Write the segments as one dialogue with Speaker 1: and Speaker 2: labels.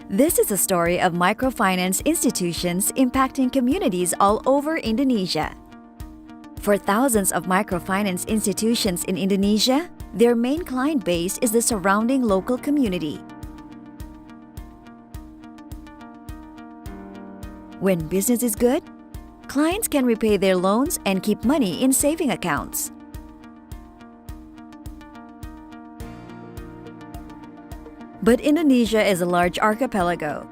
Speaker 1: This is a story of microfinance institutions impacting communities all over Indonesia. For thousands of microfinance institutions in Indonesia, their main client base is the surrounding local community. When business is good, clients can repay their loans and keep money in saving accounts. But Indonesia is a large archipelago,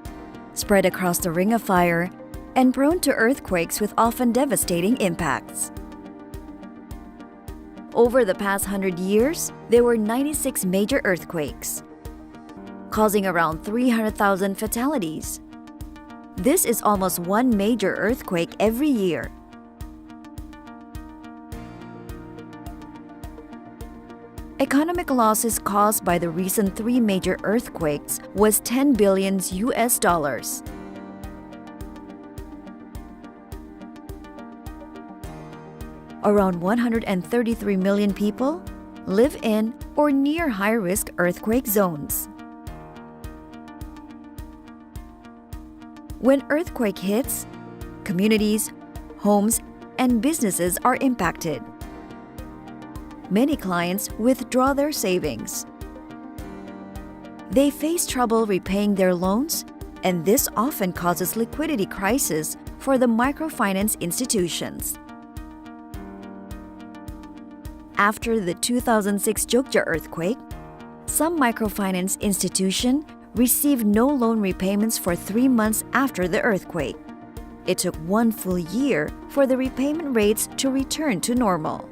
Speaker 1: spread across the Ring of Fire and prone to earthquakes with often devastating impacts. Over the past 100 years, there were 96 major earthquakes, causing around 300,000 fatalities. This is almost one major earthquake every year. Economic losses caused by the recent 3 major earthquakes was $10 billion. Around 133 million people live in or near high-risk earthquake zones. When earthquake hits, communities, homes, and businesses are impacted. Many clients withdraw their savings. They face trouble repaying their loans, and this often causes liquidity crises for the microfinance institutions. After the 2006 Jogja earthquake, some microfinance institutions received no loan repayments for 3 months after the earthquake. It took 1 full year for the repayment rates to return to normal.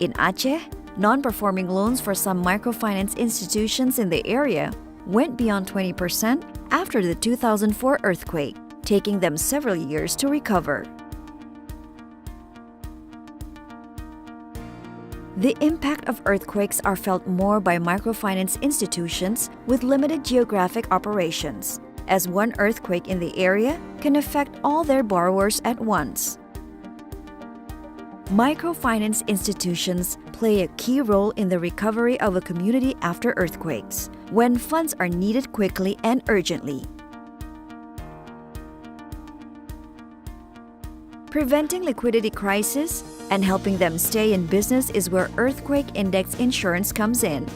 Speaker 1: In Aceh, non-performing loans for some microfinance institutions in the area went beyond 20% after the 2004 earthquake, taking them several years to recover. The impact of earthquakes are felt more by microfinance institutions with limited geographic operations, as one earthquake in the area can affect all their borrowers at once. Microfinance institutions play a key role in the recovery of a community after earthquakes, when funds are needed quickly and urgently. Preventing liquidity crises and helping them stay in business is where earthquake index insurance comes in.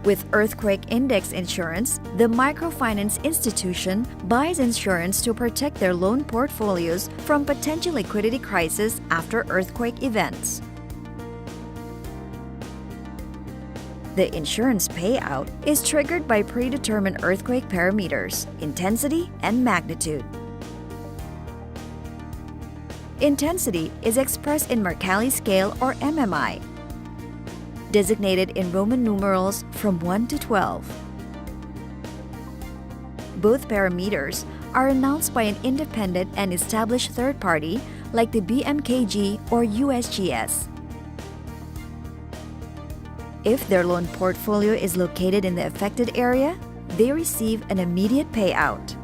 Speaker 1: With earthquake index insurance, the microfinance institution buys insurance to protect their loan portfolios from potential liquidity crises after earthquake events. The insurance payout is triggered by predetermined earthquake parameters, intensity, and magnitude. Intensity is expressed in Mercalli scale or MMI, designated in Roman numerals from 1 to 12. Both parameters are announced by an independent and established third party like the BMKG or USGS. If their loan portfolio is located in the affected area, they receive an immediate payout.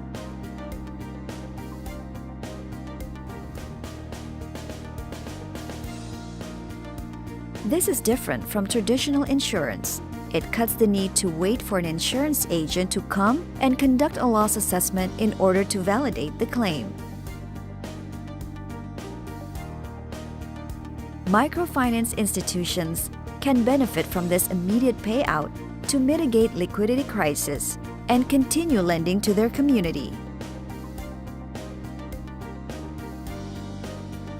Speaker 1: This is different from traditional insurance. It cuts the need to wait for an insurance agent to come and conduct a loss assessment in order to validate the claim. Microfinance institutions can benefit from this immediate payout to mitigate liquidity crisis and continue lending to their community.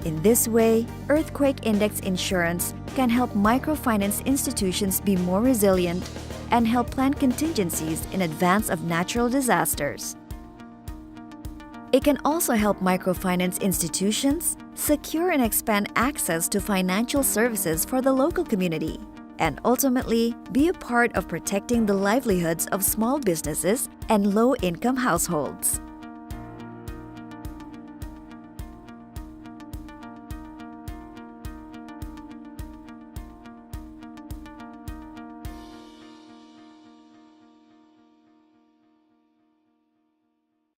Speaker 1: In this way, earthquake index insurance can help microfinance institutions be more resilient and help plan contingencies in advance of natural disasters. It can also help microfinance institutions secure and expand access to financial services for the local community, and ultimately be a part of protecting the livelihoods of small businesses and low-income households.